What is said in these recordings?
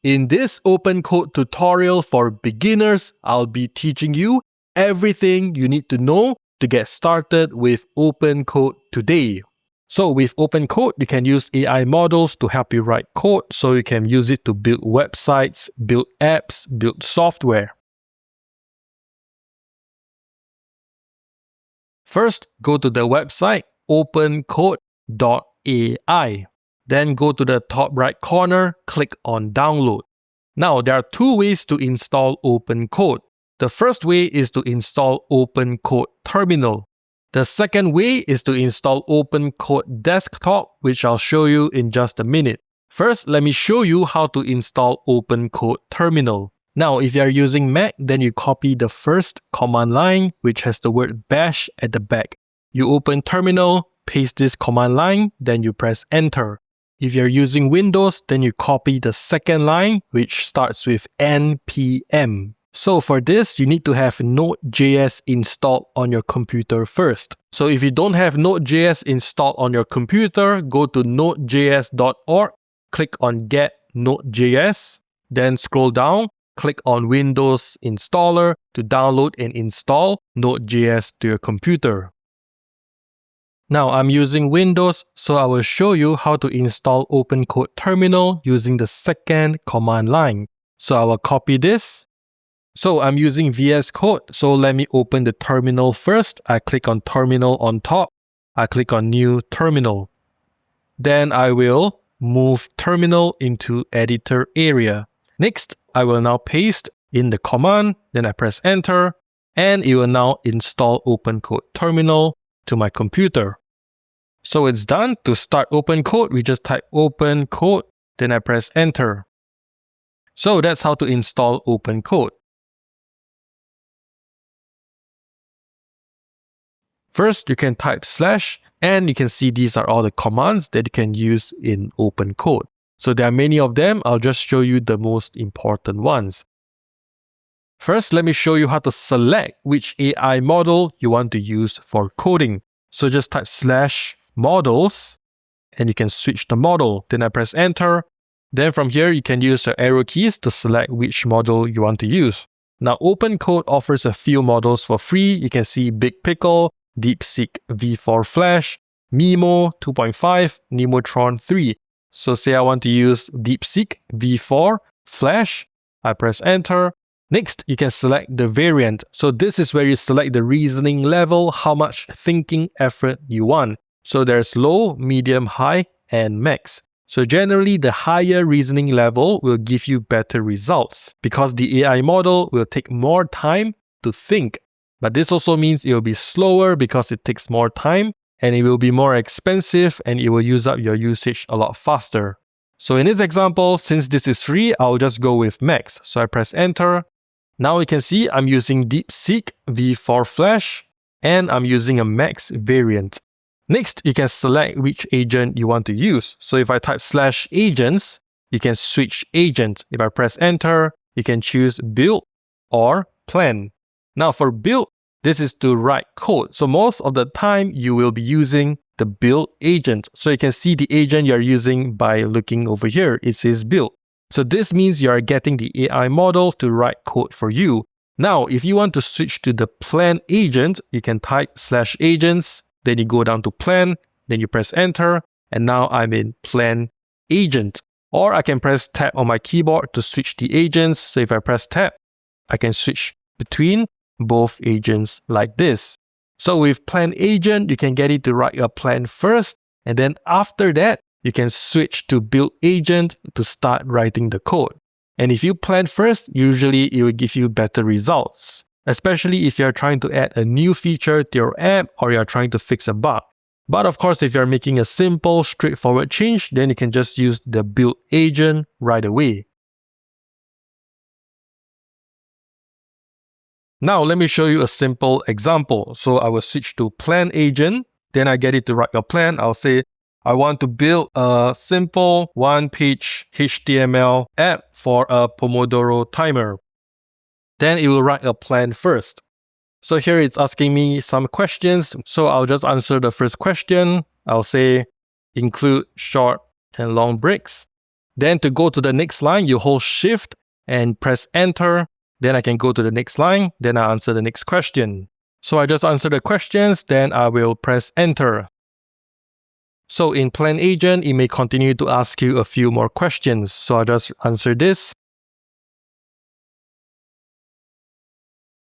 In this OpenCode tutorial for beginners, I'll be teaching you everything you need to know to get started with OpenCode today. So with OpenCode, you can use AI models to help you write code so you can use it to build websites, build apps, build software. First, go to the website OpenCode.ai. Then go to the top right corner, click on Download. Now, there are two ways to install OpenCode. The first way is to install OpenCode Terminal. The second way is to install OpenCode Desktop, which I'll show you in just a minute. First, let me show you how to install OpenCode Terminal. Now, if you are using Mac, then you copy the first command line, which has the word bash at the back. You open Terminal, paste this command line, then you press Enter. If you're using Windows, then you copy the second line, which starts with npm. So for this, you need to have Node.js installed on your computer first. So if you don't have Node.js installed on your computer, go to nodejs.org, click on Get Node.js, then scroll down, click on Windows Installer to download and install Node.js to your computer. Now I'm using Windows, so I will show you how to install OpenCode Terminal using the second command line. So I will copy this. So I'm using VS Code, so let me open the terminal first. I click on Terminal on top. I click on New Terminal. Then I will move Terminal into Editor area. Next, I will now paste in the command, then I press Enter, and it will now install OpenCode Terminal to my computer. So it's done. To start OpenCode, we just type OpenCode, then I press Enter. So that's how to install OpenCode. First, you can type / and you can see these are all the commands that you can use in OpenCode. So there are many of them. I'll just show you the most important ones. First, let me show you how to select which AI model you want to use for coding. So just type /models and you can switch the model. Then I press Enter. Then from here, you can use your arrow keys to select which model you want to use. Now, OpenCode offers a few models for free. You can see Big Pickle, DeepSeek V4 Flash, Mimo 2.5, Nemotron 3. So say I want to use DeepSeek V4 Flash. I press Enter. Next, you can select the variant. So this is where you select the reasoning level, how much thinking effort you want. So there's low, medium, high, and max. So generally, the higher reasoning level will give you better results because the AI model will take more time to think. But this also means it will be slower because it takes more time, and it will be more expensive and it will use up your usage a lot faster. So in this example, since this is free, I'll just go with max. So I press Enter. Now you can see I'm using DeepSeek V4 Flash and I'm using a max variant. Next, you can select which agent you want to use. So if I type /agents, you can switch agent. If I press Enter, you can choose build or plan. Now for build, this is to write code. So most of the time, you will be using the build agent. So you can see the agent you're using by looking over here. It says build. So this means you are getting the AI model to write code for you. Now, if you want to switch to the plan agent, you can type /agents, then you go down to plan, then you press Enter, and now I'm in plan agent. Or I can press tab on my keyboard to switch the agents. So if I press tab, I can switch between both agents like this. So with plan agent, you can get it to write your plan first, and then after that, you can switch to build agent to start writing the code. And if you plan first, usually it will give you better results, especially if you're trying to add a new feature to your app or you're trying to fix a bug. But of course, if you're making a simple, straightforward change, then you can just use the build agent right away. Now, let me show you a simple example. So I will switch to plan agent. Then I get it to write a plan. I'll say, I want to build a simple one-page HTML app for a Pomodoro timer. Then it will write a plan first. So here it's asking me some questions. So I'll just answer the first question. I'll say, include short and long breaks. Then to go to the next line, you hold Shift and press Enter. Then I can go to the next line. Then I answer the next question. So I just answer the questions. Then I will press Enter. So in Plan Agent, it may continue to ask you a few more questions. So I just answer this.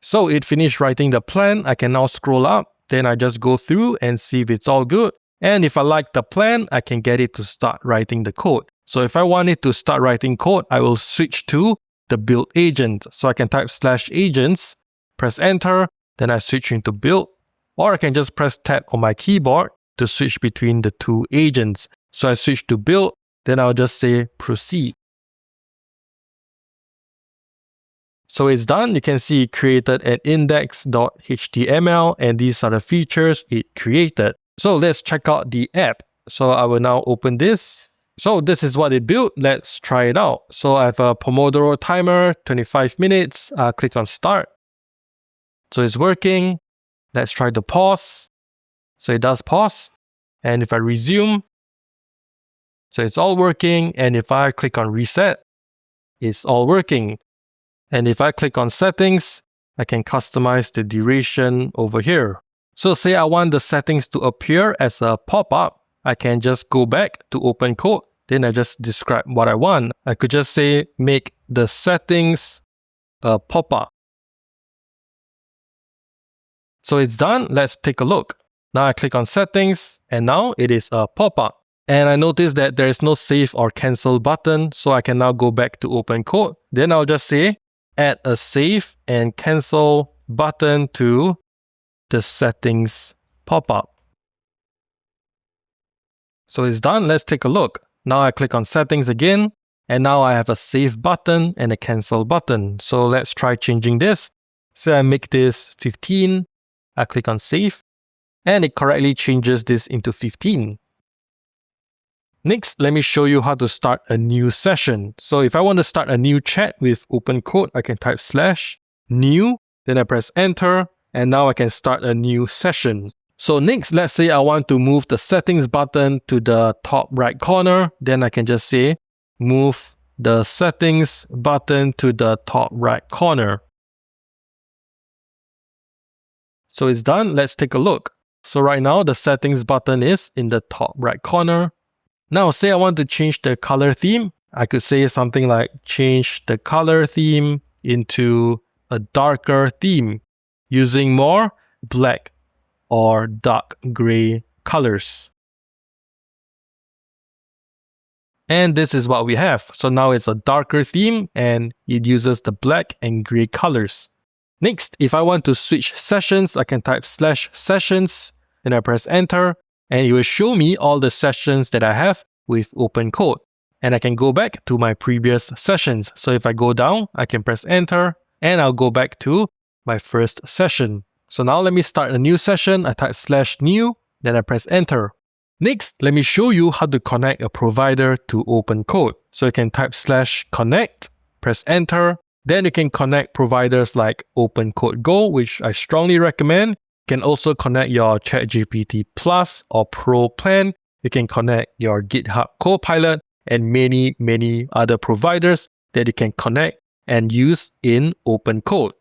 So it finished writing the plan. I can now scroll up. Then I just go through and see if it's all good. And if I like the plan, I can get it to start writing the code. So if I want it to start writing code, I will switch to the build agent. So I can type /agents, press enter, then I switch into build. Or I can just press tab on my keyboard to switch between the two agents. So I switch to build, then I'll just say proceed. So it's done. You can see it created an index.html, and these are the features it created. So let's check out the app. So I will now open this. So this is what it built. Let's try it out. So I have a Pomodoro timer, 25 minutes. I'll click on start. So it's working. Let's try to pause. So it does pause. And if I resume, so it's all working. And if I click on reset, it's all working. And if I click on settings, I can customize the duration over here. So say I want the settings to appear as a pop-up, I can just go back to OpenCode. Then I just describe what I want. I could just say make the settings a pop-up. So it's done. Let's take a look. Now I click on settings and now it is a pop-up. And I notice that there is no save or cancel button. So I can now go back to OpenCode. Then I'll just say add a save and cancel button to the settings pop-up. So it's done. Let's take a look. Now I click on settings again, and now I have a save button and a cancel button. So let's try changing this. So I make this 15. I click on save, and it correctly changes this into 15. Next, let me show you how to start a new session. So if I want to start a new chat with OpenCode, I can type /new, then I press enter, and now I can start a new session. So next, let's say I want to move the settings button to the top right corner, then I can just say move the settings button to the top right corner. So it's done. Let's take a look. So right now, the settings button is in the top right corner. Now, say I want to change the color theme. I could say something like change the color theme into a darker theme using more black or dark gray colors. And this is what we have. So now it's a darker theme and it uses the black and gray colors. Next, if I want to switch sessions, I can type /sessions and I press enter. And it will show me all the sessions that I have with OpenCode. And I can go back to my previous sessions. So if I go down, I can press enter and I'll go back to my first session. So now let me start a new session. I type /new, then I press enter. Next, let me show you how to connect a provider to OpenCode. So you can type /connect, press enter. Then you can connect providers like OpenCode Go, which I strongly recommend. You can also connect your ChatGPT Plus or Pro plan. You can connect your GitHub Copilot and many other providers that you can connect and use in OpenCode.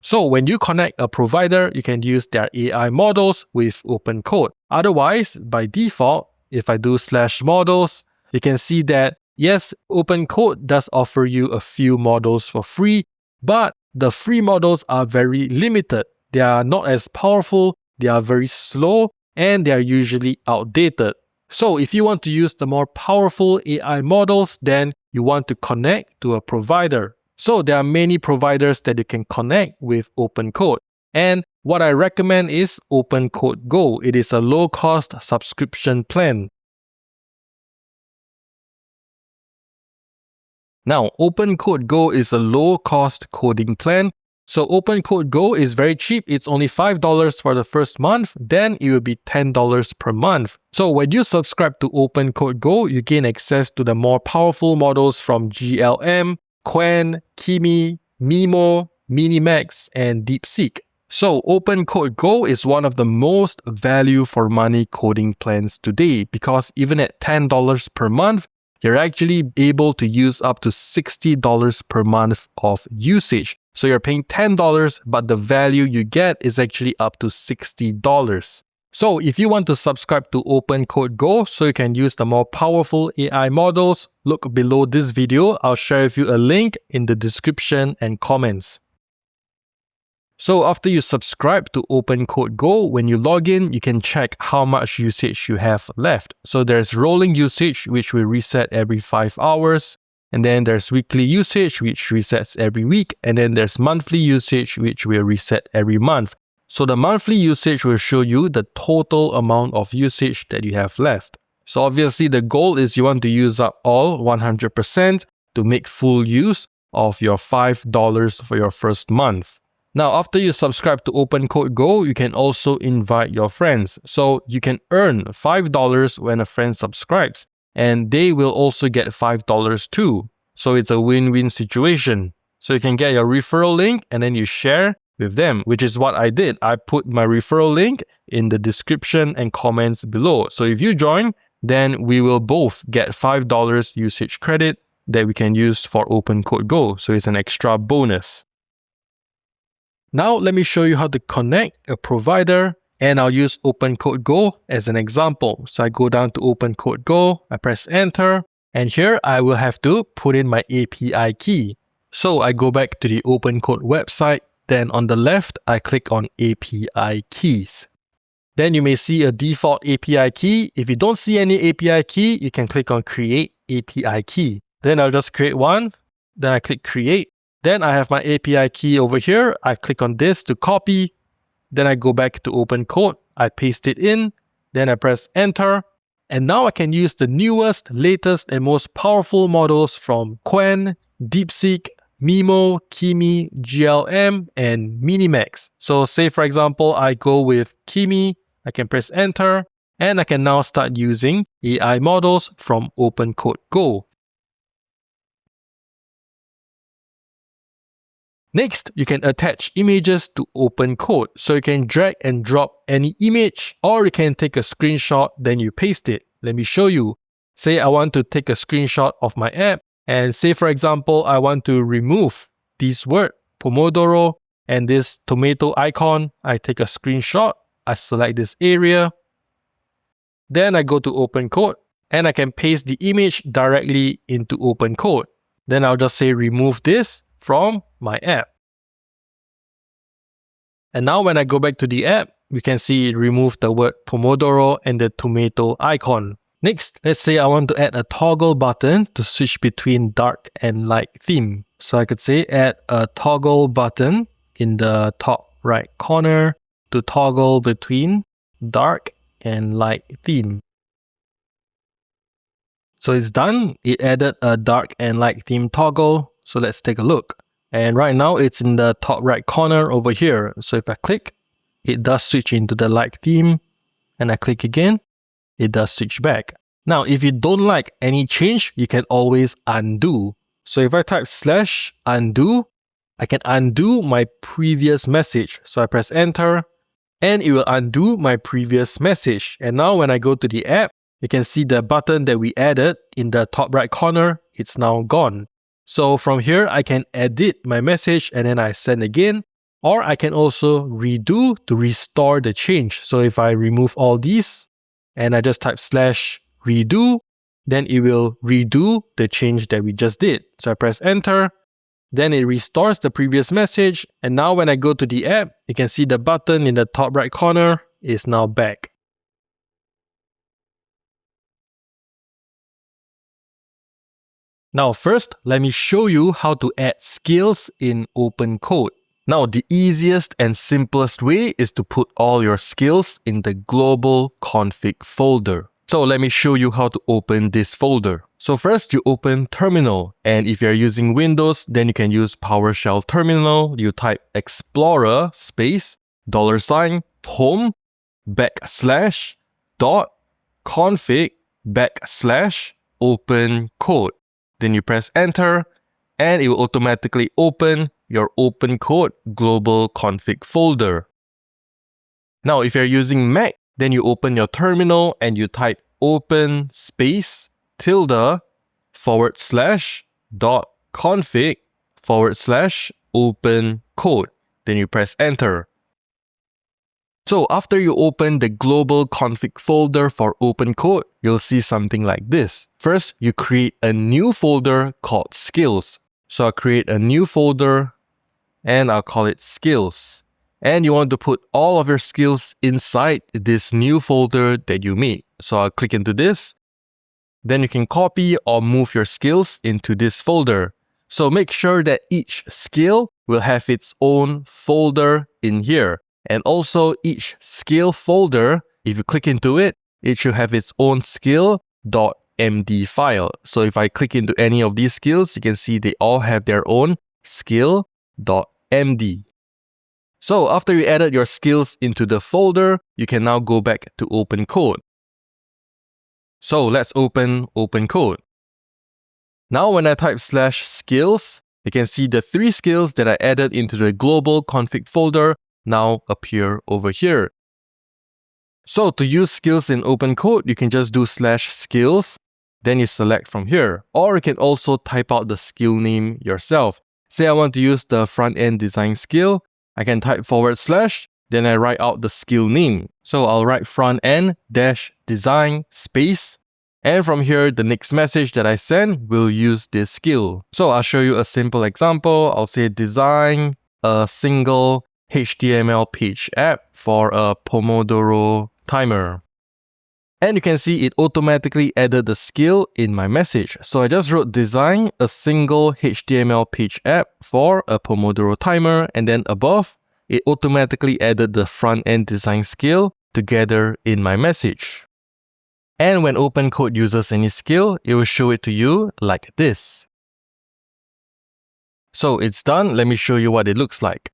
So when you connect a provider, you can use their AI models with OpenCode. Otherwise, by default, if I do /models, you can see that yes, OpenCode does offer you a few models for free, but the free models are very limited. They are not as powerful, they are very slow, and they are usually outdated. So if you want to use the more powerful AI models, then you want to connect to a provider. So there are many providers that you can connect with OpenCode. And what I recommend is OpenCode Go. It is a low-cost subscription plan. Now, OpenCode Go is a low-cost coding plan. So OpenCode Go is very cheap. It's only $5 for the first month. Then it will be $10 per month. So when you subscribe to OpenCode Go, you gain access to the more powerful models from GLM, Qwen, Kimi, Mimo, Minimax, and DeepSeek. So OpenCode Go is one of the most value for money coding plans today because even at $10 per month, you're actually able to use up to $60 per month of usage. So you're paying $10, but the value you get is actually up to $60. So if you want to subscribe to OpenCode Go so you can use the more powerful AI models, look below this video. I'll share with you a link in the description and comments. So after you subscribe to OpenCode Go, when you log in, you can check how much usage you have left. So there's rolling usage, which will reset every 5 hours. And then there's weekly usage, which resets every week. And then there's monthly usage, which will reset every month. So the monthly usage will show you the total amount of usage that you have left. So obviously the goal is you want to use up all 100% to make full use of your $5 for your first month. Now, after you subscribe to OpenCode Go, you can also invite your friends. So you can earn $5 when a friend subscribes, and they will also get $5 too. So it's a win-win situation. So you can get your referral link and then you share with them, which is what I did. I put my referral link in the description and comments below. So if you join, then we will both get $5 usage credit that we can use for OpenCode Go. So it's an extra bonus. Now let me show you how to connect a provider, and I'll use OpenCode Go as an example. So I go down to OpenCode Go, I press enter, and here I will have to put in my API key. So I go back to the OpenCode website, then on the left, I click on API keys. Then you may see a default API key. If you don't see any API key, you can click on create API key. Then I'll just create one, then I click create. Then I have my API key over here. I click on this to copy. Then I go back to OpenCode. I paste it in. Then I press enter. And now I can use the newest, latest, and most powerful models from Qwen, DeepSeek, Mimo, Kimi, GLM, and Minimax. So say for example, I go with Kimi. I can press enter. And I can now start using AI models from OpenCode Go. Next, you can attach images to OpenCode. So you can drag and drop any image, or you can take a screenshot, then you paste it. Let me show you. Say I want to take a screenshot of my app, and say for example, I want to remove this word, Pomodoro, and this tomato icon. I take a screenshot, I select this area. Then I go to OpenCode, and I can paste the image directly into OpenCode. Then I'll just say remove this from my app. And now when I go back to the app, we can see it removed the word Pomodoro and the tomato icon. Next, let's say I want to add a toggle button to switch between dark and light theme. So I could say add a toggle button in the top right corner to toggle between dark and light theme. So it's done. It added a dark and light theme toggle. So let's take a look. And right now it's in the top right corner over here. So if I click, it does switch into the light theme. And I click again, it does switch back. Now, if you don't like any change, you can always undo. So if I type /undo, I can undo my previous message. So I press enter and it will undo my previous message. And now when I go to the app, you can see the button that we added in the top right corner. It's now gone. So from here, I can edit my message and then I send again, or I can also redo to restore the change. So if I remove all these and I just type /redo, then it will redo the change that we just did. So I press enter, then it restores the previous message. And now when I go to the app, you can see the button in the top right corner is now back. Now first, let me show you how to add skills in OpenCode. Now the easiest and simplest way is to put all your skills in the global config folder. So let me show you how to open this folder. So first you open Terminal, and if you're using Windows, then you can use PowerShell Terminal. You type Explorer space $home /config/OpenCode. Then you press enter and it will automatically open your OpenCode global config folder. Now, if you're using Mac, then you open your terminal and you type open space /.config/OpenCode. Then you press enter. So after you open the global config folder for OpenCode, you'll see something like this. First, you create a new folder called skills. So I'll create a new folder and I'll call it skills. And you want to put all of your skills inside this new folder that you made. So I'll click into this. Then you can copy or move your skills into this folder. So make sure that each skill will have its own folder in here. And also each skill folder, if you click into it, it should have its own skill.md file. So if I click into any of these skills, you can see they all have their own skill.md. So after you added your skills into the folder, you can now go back to OpenCode. So let's open OpenCode. Now when I type /skills, you can see the 3 skills that I added into the global config folder now appear over here. So to use skills in OpenCode, you can just do /skills, then you select from here. Or you can also type out the skill name yourself. Say I want to use the front-end design skill, I can type /, then I write out the skill name. So I'll write front-end -design space. And from here, the next message that I send will use this skill. So I'll show you a simple example. I'll say design a single HTML page app for a Pomodoro timer. And you can see it automatically added the skill in my message. So I just wrote design a single HTML page app for a Pomodoro timer, and then above, it automatically added the front-end design skill together in my message. And when OpenCode uses any skill, it will show it to you like this. So it's done. Let me show you what it looks like.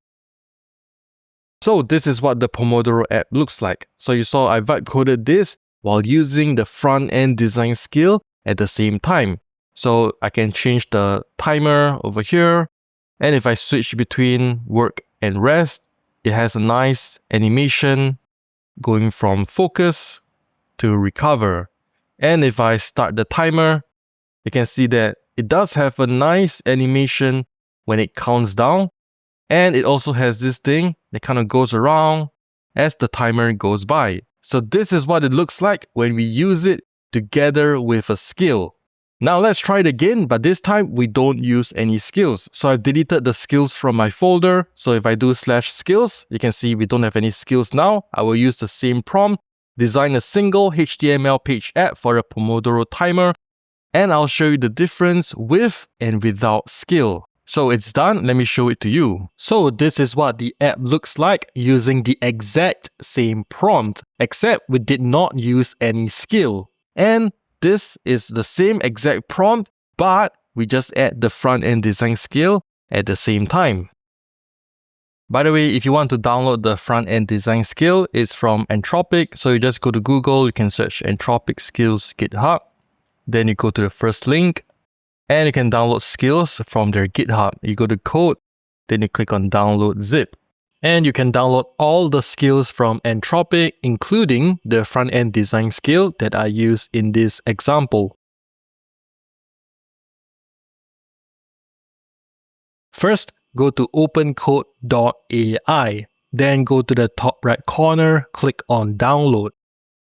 So this is what the Pomodoro app looks like. So you saw I vibe coded this while using the front-end design skill at the same time. So I can change the timer over here. And if I switch between work and rest, it has a nice animation going from focus to recover. And if I start the timer, you can see that it does have a nice animation when it counts down. And it also has this thing that kind of goes around as the timer goes by. So this is what it looks like when we use it together with a skill. Now let's try it again, but this time we don't use any skills. So I've deleted the skills from my folder. So if I do /skills, you can see we don't have any skills now. I will use the same prompt, design a single HTML page app for a Pomodoro timer, and I'll show you the difference with and without skill. So it's done, let me show it to you. So this is what the app looks like using the exact same prompt, except we did not use any skill. And this is the same exact prompt, but we just add the front-end design skill at the same time. By the way, if you want to download the front-end design skill, it's from Entropic. So you just go to Google, you can search Entropic Skills GitHub. Then you go to the first link, and you can download skills from their GitHub. You go to code, then you click on download zip. And you can download all the skills from Entropic, including the front-end design skill that I use in this example. First, go to OpenCode.ai. Then go to the top right corner, click on download.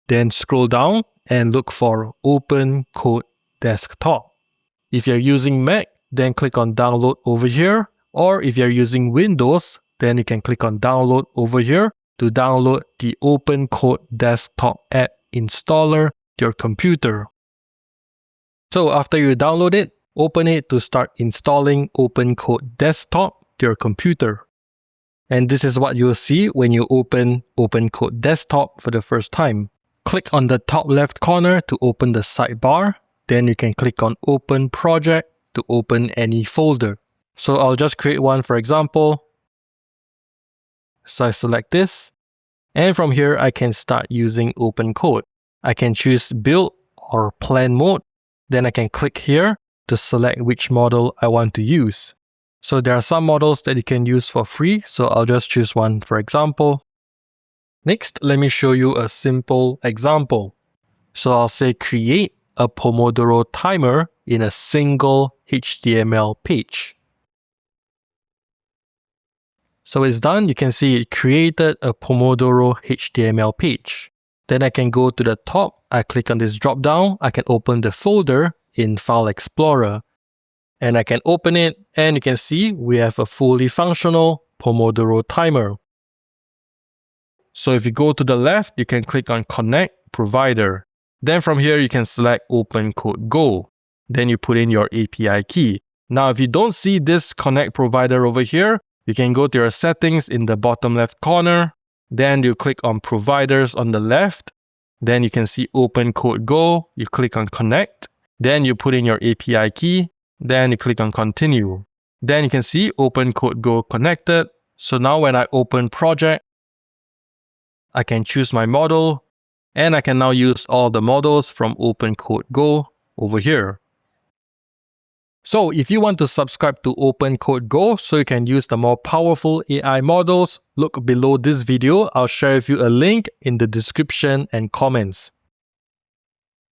Then scroll down and look for OpenCode Desktop. If you're using Mac, then click on download over here. Or if you're using Windows, then you can click on download over here to download the OpenCode Desktop App installer to your computer. So after you download it, open it to start installing OpenCode Desktop to your computer. And this is what you'll see when you open OpenCode Desktop for the first time. Click on the top left corner to open the sidebar. Then you can click on Open Project to open any folder. So I'll just create one for example. So I select this. And from here, I can start using OpenCode. I can choose Build or Plan mode. Then I can click here to select which model I want to use. So there are some models that you can use for free. So I'll just choose one for example. Next, let me show you a simple example. So I'll say create a Pomodoro timer in a single HTML page. So it's done. You can see it created a Pomodoro HTML page. Then I can go to the top. I click on this drop down. I can open the folder in File Explorer. And I can open it, and you can see we have a fully functional Pomodoro timer. So if you go to the left, you can click on Connect Provider. Then from here, you can select OpenCode Go. Then you put in your API key. Now, if you don't see this Connect Provider over here, you can go to your settings in the bottom left corner. Then you click on Providers on the left. Then you can see OpenCode Go. You click on Connect. Then you put in your API key. Then you click on Continue. Then you can see OpenCode Go connected. So now when I open Project, I can choose my model, and I can now use all the models from OpenCode Go over here. So if you want to subscribe to OpenCode Go so you can use the more powerful AI models, look below this video. I'll share with you a link in the description and comments.